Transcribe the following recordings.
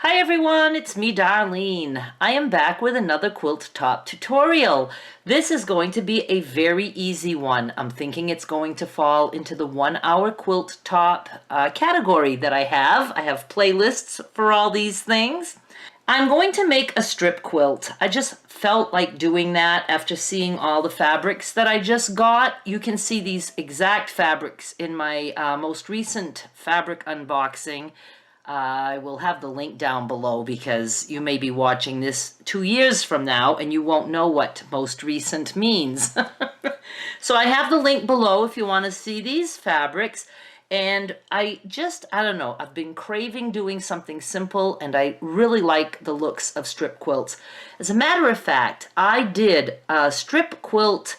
Hi everyone, it's me Darlene. I am back with another quilt top tutorial. This is going to be a very easy one. I'm thinking it's going to fall into the 1 hour quilt top category that I have. I have playlists for all these things. I'm going to make a strip quilt. I just felt like doing that after seeing all the fabrics that I just got. You can see these exact fabrics in my most recent fabric unboxing. I will have the link down below because you may be watching this 2 years from now and you won't know what most recent means. So I have the link below if you want to see these fabrics. And I don't know, I've been craving doing something simple and I really like the looks of strip quilts. As a matter of fact, I did a strip quilt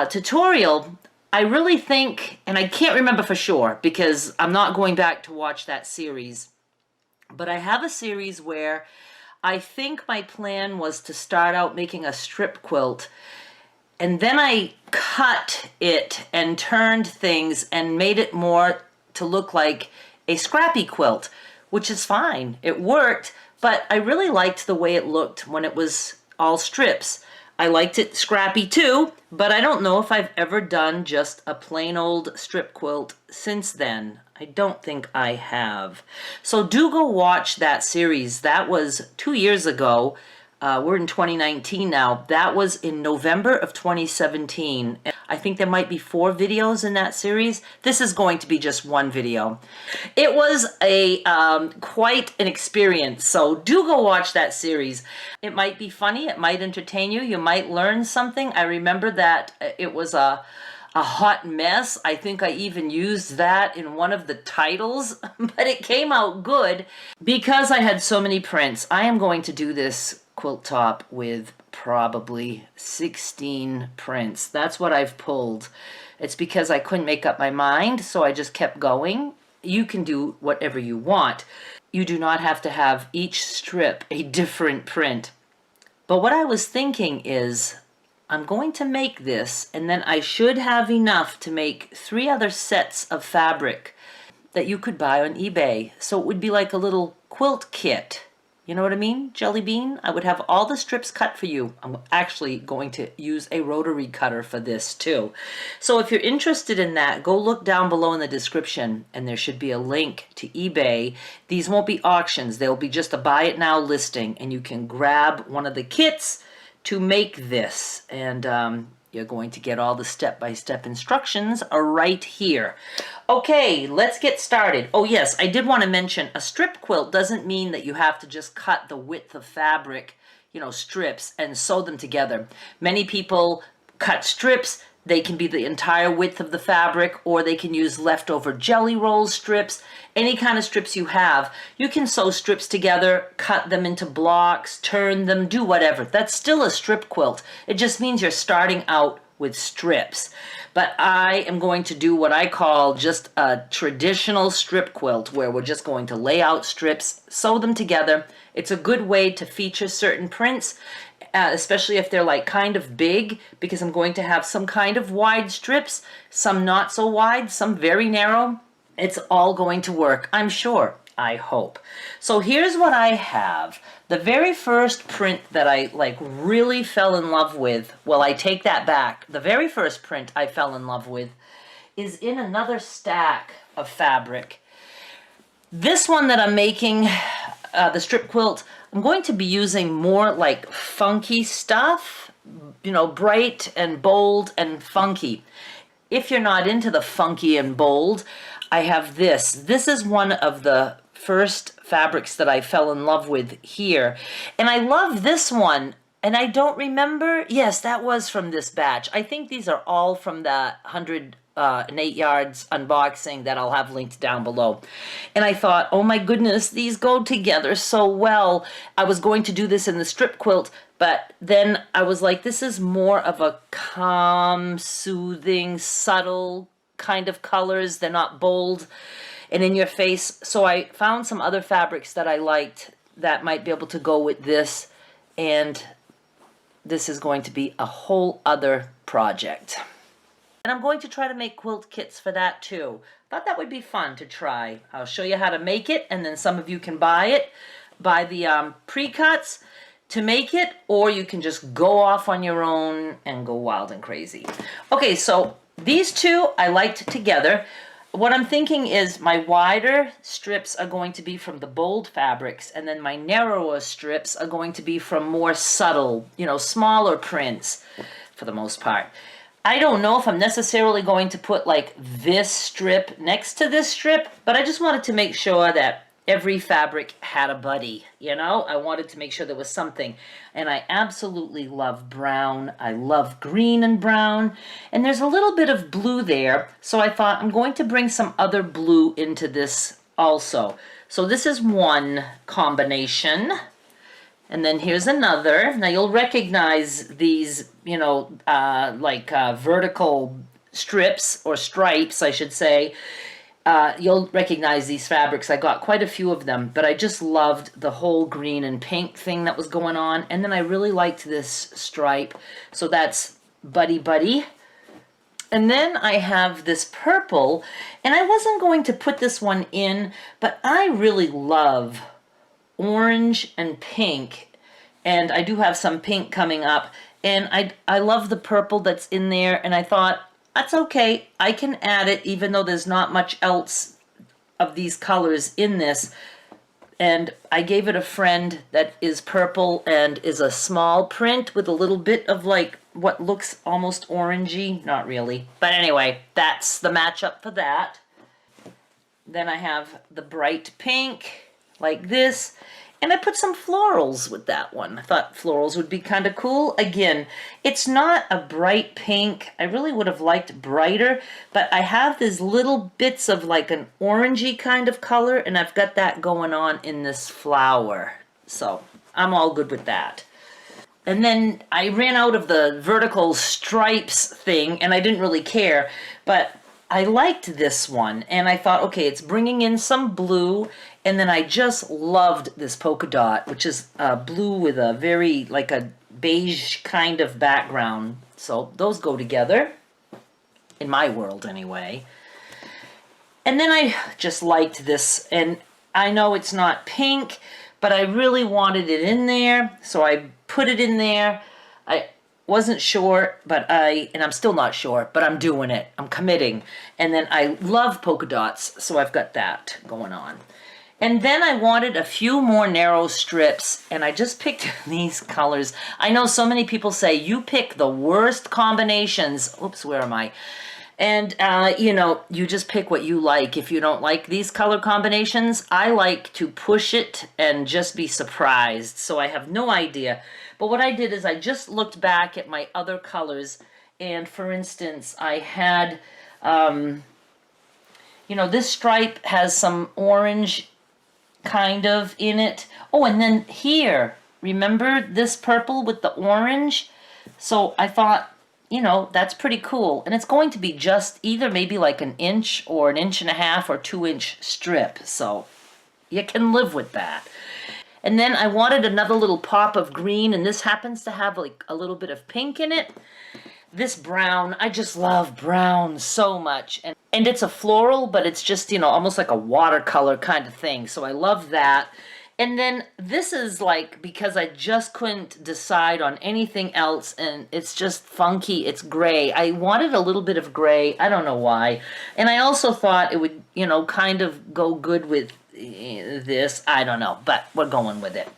tutorial. I really think, and I can't remember for sure because I'm not going back to watch that series, but I have a series where I think my plan was to start out making a strip quilt, and then I cut it and turned things and made it more to look like a scrappy quilt, which is fine. It worked, but I really liked the way it looked when it was all strips. I liked it scrappy too, but I don't know if I've ever done just a plain old strip quilt since then. I don't think I have. So do go watch that series. That was 2 years ago. We're in 2019 now. That was in November of 2017. I think there might be 4 videos in that series. This is going to be just one video. It was a quite an experience, so do go watch that series. It might be funny, it might entertain you, you might learn something. I remember that it was a hot mess. I think I even used that in one of the titles, but it came out good because I had so many prints. I am going to do this quilt top with probably 16 prints. That's what I've pulled. It's because I couldn't make up my mind, so I just kept going. You can do whatever you want. You do not have to have each strip a different print. But what I was thinking is, I'm going to make this, and then I should have enough to make 3 other sets of fabric that you could buy on eBay. So it would be like a little quilt kit. You know what I mean? Jelly bean? I would have all the strips cut for you. I'm actually going to use a rotary cutter for this too. So if you're interested in that, go look down below in the description and there should be a link to eBay. These won't be auctions. They'll be just a buy it now listing and you can grab one of the kits to make this. And you're going to get all the step-by-step instructions right here. Okay, let's get started. Oh yes, I did want to mention a strip quilt doesn't mean that you have to just cut the width of fabric, strips and sew them together. Many people cut strips. They can be the entire width of the fabric, or they can use leftover jelly roll strips. Any kind of strips you have, you can sew strips together, cut them into blocks, turn them, do whatever. That's still a strip quilt. It just means you're starting out with strips. But I am going to do what I call just a traditional strip quilt, where we're just going to lay out strips, sew them together. It's a good way to feature certain prints, especially if they're like kind of big, because I'm going to have some kind of wide strips, some not so wide, some very narrow. It's all going to work, I'm sure. I hope. So here's what I have. The very first print that I really fell in love with, well, I take that back. The very first print I fell in love with is in another stack of fabric. This one that I'm making, the strip quilt, I'm going to be using more like funky stuff, bright and bold and funky. If you're not into the funky and bold, I have this. This is one of the first fabrics that I fell in love with here. And I love this one. And I don't remember. Yes, that was from this batch. I think these are all from the 108 yards unboxing that I'll have linked down below. And I thought, oh my goodness, these go together so well. I was going to do this in the strip quilt, but then I was like, this is more of a calm, soothing, subtle kind of colors. They're not bold and in your face. So I found some other fabrics that I liked that might be able to go with this, and this is going to be a whole other project. And I'm going to try to make quilt kits for that too. Thought that would be fun to try. I'll show you how to make it, and then some of you can buy it. buy the pre-cuts to make it, or you can just go off on your own and go wild and crazy. Okay, so these two I liked together. What I'm thinking is my wider strips are going to be from the bold fabrics, and then my narrower strips are going to be from more subtle, you know, smaller prints for the most part. I don't know if I'm necessarily going to put like this strip next to this strip, but I just wanted to make sure that every fabric had a buddy, you know? I wanted to make sure there was something. And I absolutely love brown. I love green and brown. And there's a little bit of blue there, so I thought I'm going to bring some other blue into this also. So this is one combination. And then here's another. Now you'll recognize these, you know, vertical strips, or stripes, I should say. You'll recognize these fabrics. I got quite a few of them, but I just loved the whole green and pink thing that was going on. And then I really liked this stripe. So that's Buddy Buddy. And then I have this purple, and I wasn't going to put this one in, but I really love orange and pink. And I do have some pink coming up. And I love the purple that's in there, and I thought, that's okay, I can add it even though there's not much else of these colors in this. And I gave it a friend that is purple and is a small print with a little bit of like what looks almost orangey. Not really. But anyway, that's the matchup for that. Then I have the bright pink like this. And I put some florals with that one. I thought florals would be kind of cool. Again, it's not a bright pink. I really would have liked brighter, but I have these little bits of like an orangey kind of color, and I've got that going on in this flower. So I'm all good with that. And then I ran out of the vertical stripes thing, and I didn't really care, but I liked this one, and I thought, okay, it's bringing in some blue, and then I just loved this polka dot, which is blue with a very, like a beige kind of background. So those go together, in my world anyway. And then I just liked this, and I know it's not pink, but I really wanted it in there, so I put it in there. I wasn't sure, and I'm still not sure, but I'm doing it. I'm committing. And then I love polka dots, so I've got that going on. And then I wanted a few more narrow strips, and I just picked these colors. I know so many people say, you pick the worst combinations. Oops, where am I? And, you know, you just pick what you like. If you don't like these color combinations, I like to push it and just be surprised. So I have no idea. But what I did is I just looked back at my other colors. And for instance, I had, you know, this stripe has some orange kind of in it. Oh, and then here, remember this purple with the orange? So I thought, you know, that's pretty cool. And it's going to be just either maybe like an inch or an inch and a half or 2-inch strip. So you can live with that. And then I wanted another little pop of green, and this happens to have like a little bit of pink in it. This brown, I just love brown so much. And it's a floral, but it's just, you know, almost like a watercolor kind of thing. So I love that. And then this is like, because I just couldn't decide on anything else, and it's just funky, it's gray. I wanted a little bit of gray, I don't know why. And I also thought it would, you know, kind of go good with this, I don't know, but we're going with it.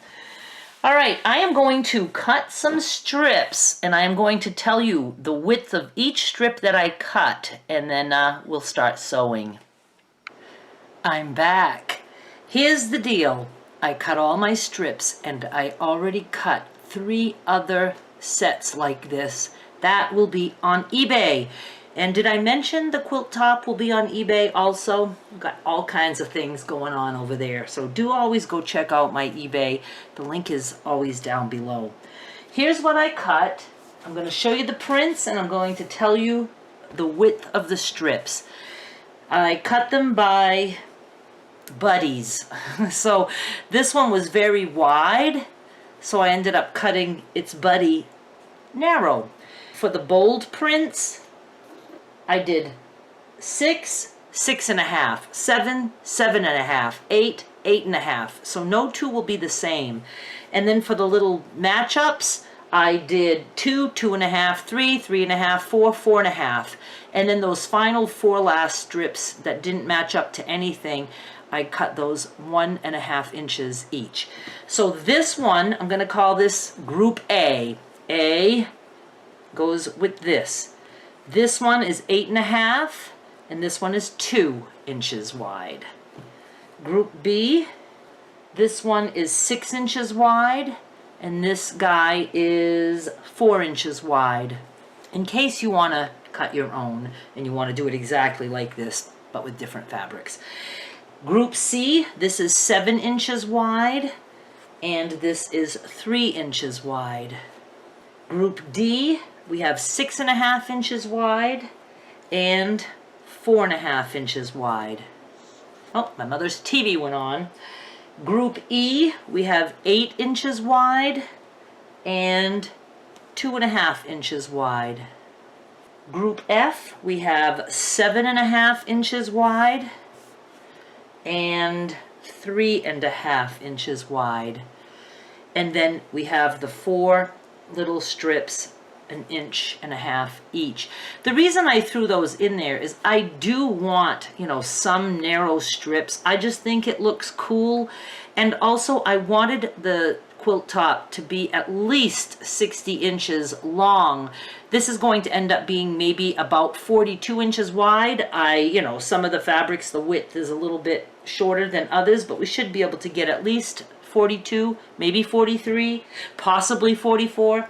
All right, I am going to cut some strips, and I am going to tell you the width of each strip that I cut, and then we'll start sewing. I'm back. Here's the deal. I cut all my strips, and I already cut 3 other sets like this. That will be on eBay. And did I mention the quilt top will be on eBay also? I've got all kinds of things going on over there. So do always go check out my eBay. The link is always down below. Here's what I cut. I'm going to show you the prints, and I'm going to tell you the width of the strips. I cut them by buddies. So this one was very wide, so I ended up cutting its buddy narrow. For the bold prints, I did 6, 6.5, 7, 7.5, 8, 8.5. So no two will be the same. And then for the little matchups, I did 2, 2.5, 3, 3.5, 4, 4.5. And then those final 4 last strips that didn't match up to anything, I cut those 1.5 inches each. So this one, I'm going to call this Group A. A goes with this. This one is 8.5, and this one is 2 inches wide. Group B, this one is 6 inches wide, and this guy is 4 inches wide. In case you want to cut your own, and you want to do it exactly like this, but with different fabrics. Group C, this is 7 inches wide, and this is 3 inches wide. Group D, we have 6.5 inches wide and 4.5 inches wide. Oh, my mother's TV went on. Group E, we have 8 inches wide and 2.5 inches wide. Group F, we have 7.5 inches wide and 3.5 inches wide. And then we have the 4 little strips, 1.5 inches each. The reason I threw those in there is I do want, you know, some narrow strips. I just think it looks cool. And also I wanted the quilt top to be at least 60 inches long. This is going to end up being maybe about 42 inches wide. You know, some of the fabrics, the width is a little bit shorter than others, but we should be able to get at least 42, maybe 43, possibly 44.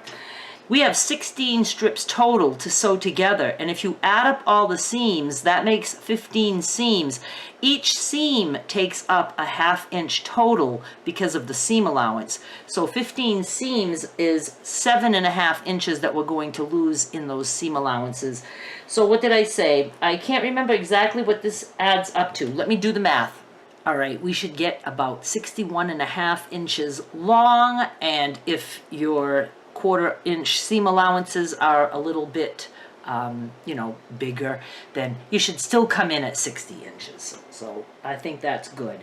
We have 16 strips total to sew together, and if you add up all the seams, that makes 15 seams. Each seam takes up a 1/2 inch total because of the seam allowance. So 15 seams is 7.5 inches that we're going to lose in those seam allowances. So what did I say? I can't remember exactly what this adds up to. Let me do the math. All right, we should get about 61.5 inches long, and if your 1/4 inch seam allowances are a little bit, you know, bigger, then you should still come in at 60 inches. So I think that's good.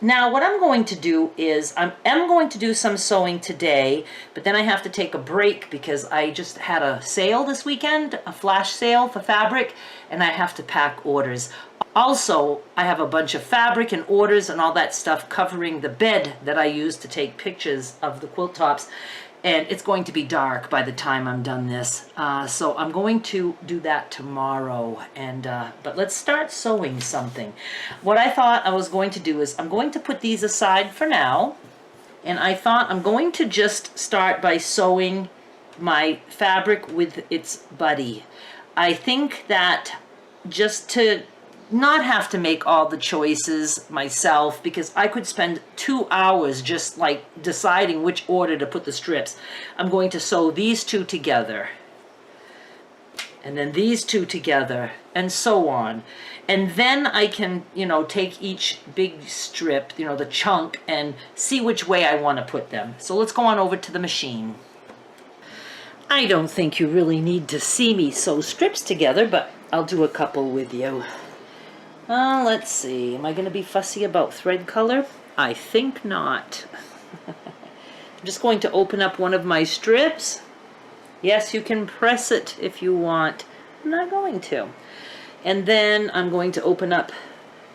Now what I'm going to do is I am going to do some sewing today, but then I have to take a break because I just had a sale this weekend, a flash sale for fabric, and I have to pack orders. Also, I have a bunch of fabric and orders and all that stuff covering the bed that I use to take pictures of the quilt tops. And it's going to be dark by the time I'm done this. So I'm going to do that tomorrow. But let's start sewing something. What I thought I was going to do is I'm going to put these aside for now. And I thought I'm going to just start by sewing my fabric with its buddy. I think that just to not have to make all the choices myself, because I could spend 2 hours just like deciding which order to put the strips. I'm going to sew these two together, and then these two together, and so on. And then I can, you know, take each big strip, you know, the chunk, and see which way I want to put them. So let's go on over to the machine. I don't think you really need to see me sew strips together, but I'll do a couple with you. Let's see. Am I going to be fussy about thread color? I think not. I'm just going to open up one of my strips. Yes, you can press it if you want. I'm not going to. And then I'm going to open up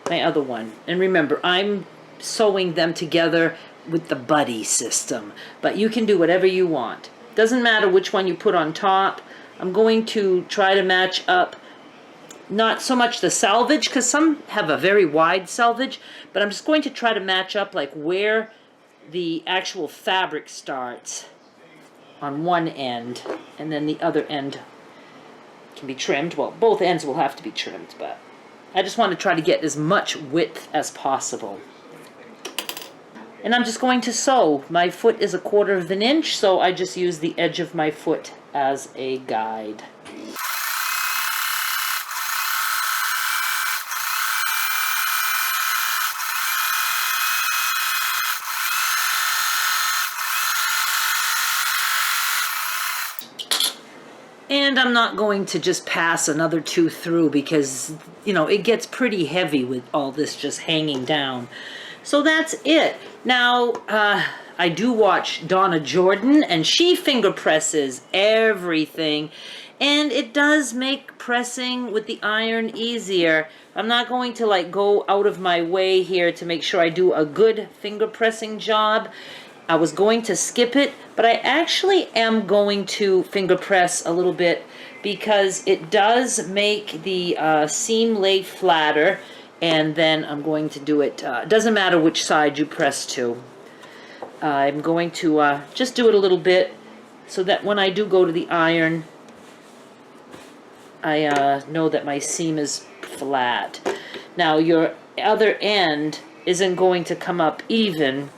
my other one. And remember, I'm sewing them together with the buddy system. But you can do whatever you want. Doesn't matter which one you put on top. I'm going to try to match up not so much the selvage, because some have a very wide selvage, but I'm just going to try to match up like where the actual fabric starts on one end, and then the other end can be trimmed. Well, both ends will have to be trimmed, but I just want to try to get as much width as possible. And I'm just going to sew. My foot is 1/4 inch, so I just use the edge of my foot as a guide. And I'm not going to just pass another 2 through because, you know, it gets pretty heavy with all this just hanging down. So that's it. Now, I do watch Donna Jordan, and she finger presses everything, and it does make pressing with the iron easier. I'm not going to like go out of my way here to make sure I do a good finger pressing job. I was going to skip it, but I actually am going to finger press a little bit because it does make the seam lay flatter, and then I'm going to do it. Doesn't matter which side you press to. I'm going to just do it a little bit so that when I do go to the iron, I know that my seam is flat. Now your other end isn't going to come up even,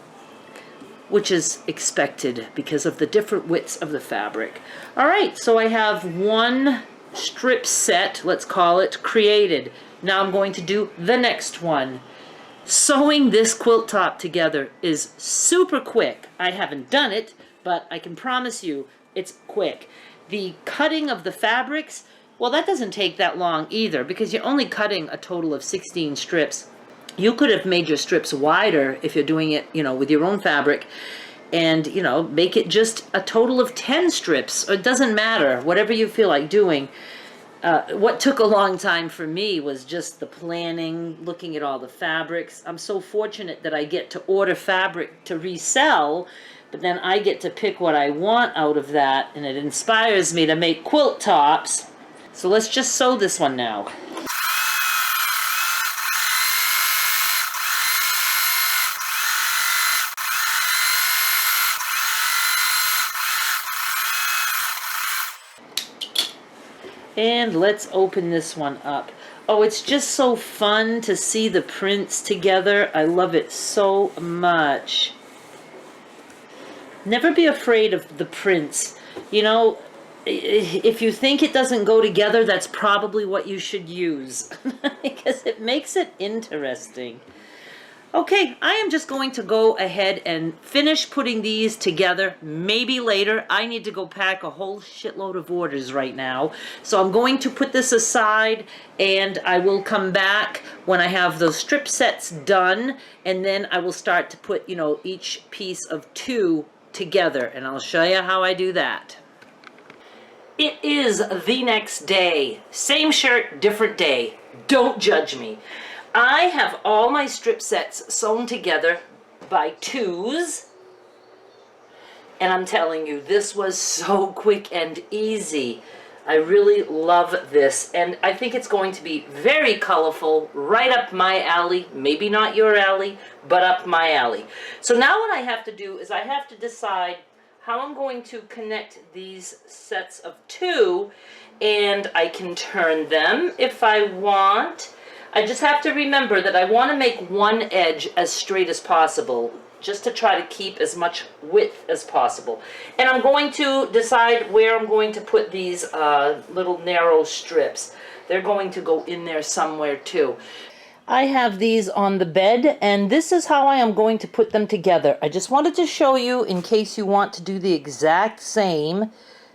which is expected because of the different widths of the fabric. All right, so I have one strip set, let's call it, created. Now I'm going to do the next one. Sewing this quilt top together is super quick. I haven't done it, but I can promise you it's quick. The cutting of the fabrics, well, that doesn't take that long either because you're only cutting a total of 16 strips. You could have made your strips wider if you're doing it, with your own fabric, and, make it just a total of 10 strips. It doesn't matter, whatever you feel like doing. What took a long time for me was just the planning, looking at all the fabrics. I'm so fortunate that I get to order fabric to resell, but then I get to pick what I want out of that, and it inspires me to make quilt tops. So let's just sew this one now. And let's open this one up. Oh, it's just so fun to see the prints together. I love it so much. Never be afraid of the prints. If you think it doesn't go together, that's probably what you should use because it makes it interesting. Okay, I am just going to go ahead and finish putting these together. Maybe later. I need to go pack a whole shitload of orders right now. So I'm going to put this aside, and I will come back when I have those strip sets done, and then I will start to put, each piece of 2 together, and I'll show you how I do that. It is the next day. Same shirt, different day. Don't judge me. I have all my strip sets sewn together by 2s, and I'm telling you, this was so quick and easy. I really love this, and I think it's going to be very colorful, right up my alley. Maybe not your alley, but up my alley. So now what I have to do is I have to decide how I'm going to connect these sets of 2, and I can turn them if I want. I just have to remember that I want to make one edge as straight as possible, just to try to keep as much width as possible. And I'm going to decide where I'm going to put these little narrow strips. They're going to go in there somewhere too. I have these on the bed, and this is how I am going to put them together. I just wanted to show you in case you want to do the exact same.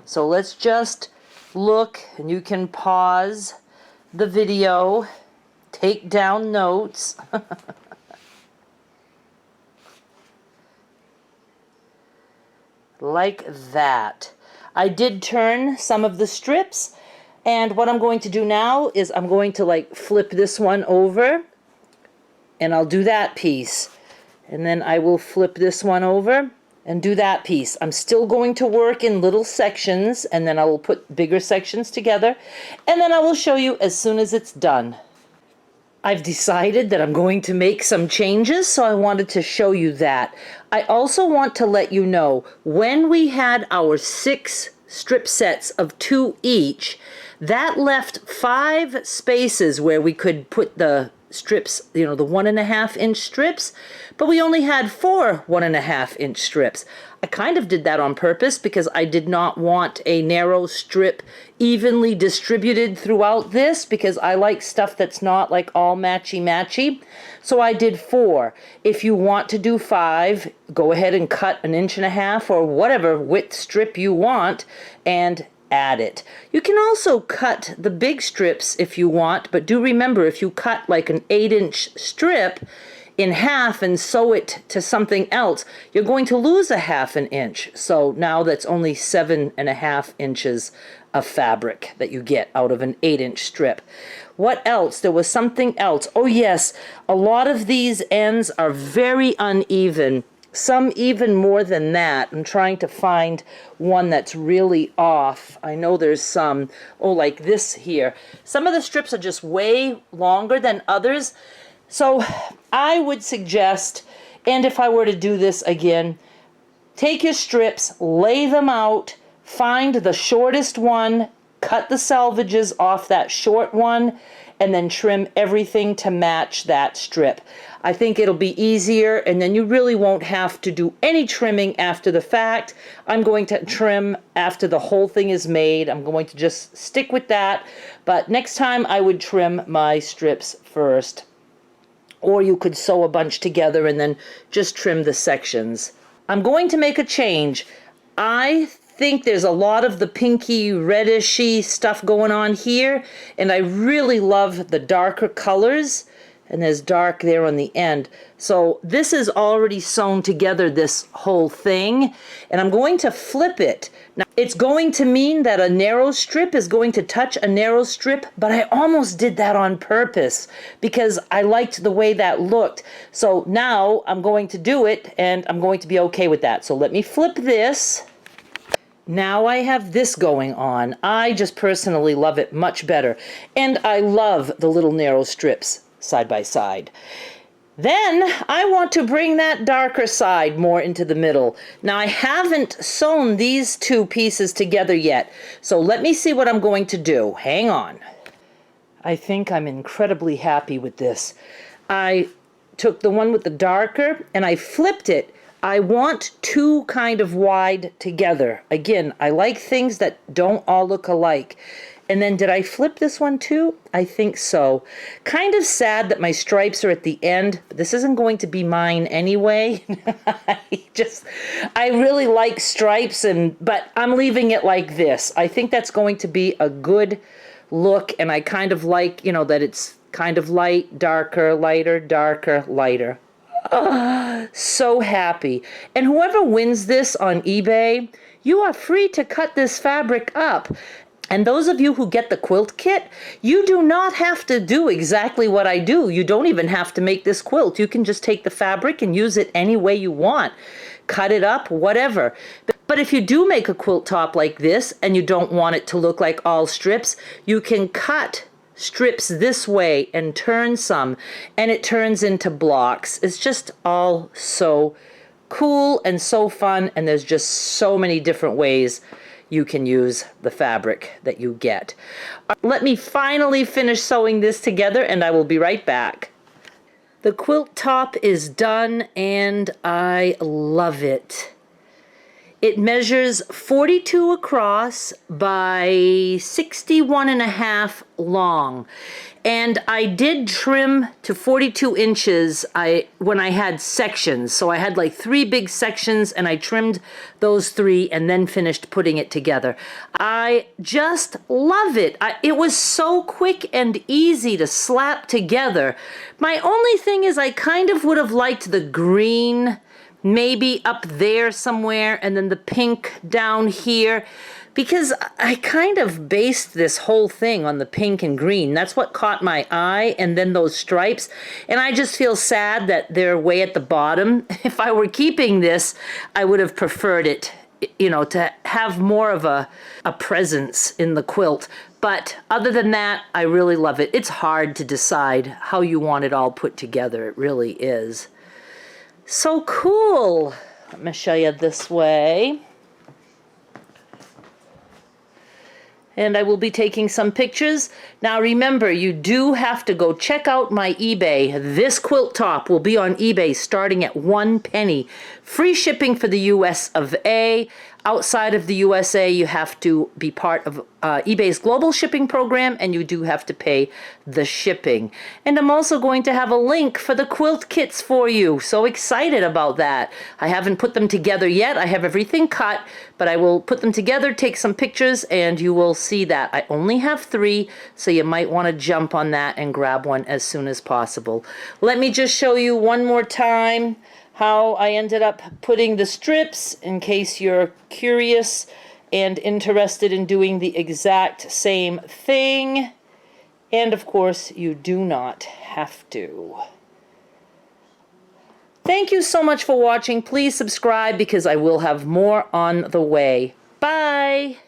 So let's just look, and you can pause the video. Take down notes. Like that. I did turn some of the strips, and what I'm going to do now is I'm going to flip this one over, and I'll do that piece, and then I will flip this one over and do that piece. I'm still going to work in little sections, and then I will put bigger sections together, and then I will show you as soon as it's done. I've decided that I'm going to make some changes, so I wanted to show you that. I also want to let you know, when we had our 6 strip sets of 2 each, that left 5 spaces where we could put the strips, the 1.5-inch strips, but we only had 4 1.5-inch strips. I kind of did that on purpose because I did not want a narrow strip evenly distributed throughout this, because I like stuff that's not all matchy-matchy. So I did 4. If you want to do 5, go ahead and cut 1.5 inches or whatever width strip you want and add it. You can also cut the big strips if you want, but do remember, if you cut an 8-inch strip, in half and sew it to something else, you're going to lose a half an inch. So now that's only 7.5 inches of fabric that you get out of an 8-inch strip. What else? There was something else. Oh yes, a lot of these ends are very uneven. Some even more than that. I'm trying to find one that's really off. I know there's some, oh, like this here. Some of the strips are just way longer than others. So I would suggest, and if I were to do this again, take your strips, lay them out, find the shortest one, cut the selvages off that short one, and then trim everything to match that strip. I think it'll be easier, and then you really won't have to do any trimming after the fact. I'm going to trim after the whole thing is made. I'm going to just stick with that, but next time I would trim my strips first. Or you could sew a bunch together and then just trim the sections. I'm going to make a change. I think there's a lot of the pinky reddishy stuff going on here, and I really love the darker colors, and there's dark there on the end. So this is already sewn together, this whole thing, and I'm going to flip it. Now it's going to mean that a narrow strip is going to touch a narrow strip, but I almost did that on purpose because I liked the way that looked. So now I'm going to do it, and I'm going to be okay with that. So let me flip this. Now I have this going on. I just personally love it much better. And I love the little narrow strips side by side. Then I want to bring that darker side more into the middle. Now I haven't sewn these two pieces together yet. So let me see what I'm going to do. Hang on. I think I'm incredibly happy with this. I took the one with the darker and I flipped it. I want two kind of wide together. Again, I like things that don't all look alike. And then did I flip this one too? I think so. Kind of sad that my stripes are at the end, but this isn't going to be mine anyway. I really like stripes, but I'm leaving it like this. I think that's going to be a good look, and I kind of like, that it's kind of light, darker, lighter, darker, lighter. So happy. And whoever wins this on eBay, you are free to cut this fabric up. And those of you who get the quilt kit, you do not have to do exactly what I do. You don't even have to make this quilt. You can just take the fabric and use it any way you want. Cut it up, whatever. But if you do make a quilt top like this and you don't want it to look like all strips, you can cut strips this way and turn some, and it turns into blocks. It's just all so cool and so fun, and there's just so many different ways you can use the fabric that you get. Let me finally finish sewing this together, and I will be right back. The quilt top is done, and I love it. It measures 42 across by 61.5 long. And I did trim to 42 inches when I had sections. So I had like 3 big sections, and I trimmed those 3 and then finished putting it together. I just love it. It was so quick and easy to slap together. My only thing is I kind of would have liked the green maybe up there somewhere, and then the pink down here, because I kind of based this whole thing on the pink and green. That's what caught my eye, and then those stripes, and I just feel sad that they're way at the bottom. If I were keeping this, I would have preferred it, to have more of a presence in the quilt. But other than that, I really love it. It's hard to decide how you want it all put together. It really is. So cool. Let me show you this way. And I will be taking some pictures. Now remember, you do have to go check out my eBay. This quilt top will be on eBay starting at 1 penny. Free shipping for the US of A. Outside of the USA, you have to be part of eBay's global shipping program, and you do have to pay the shipping. And I'm also going to have a link for the quilt kits for you. So excited about that. I haven't put them together yet. I have everything cut, but I will put them together, take some pictures, and you will see that. I only have 3, so you might want to jump on that and grab one as soon as possible. Let me just show you one more time how I ended up putting the strips in case you're curious and interested in doing the exact same thing. And of course, you do not have to. Thank you so much for watching. Please subscribe because I will have more on the way. Bye!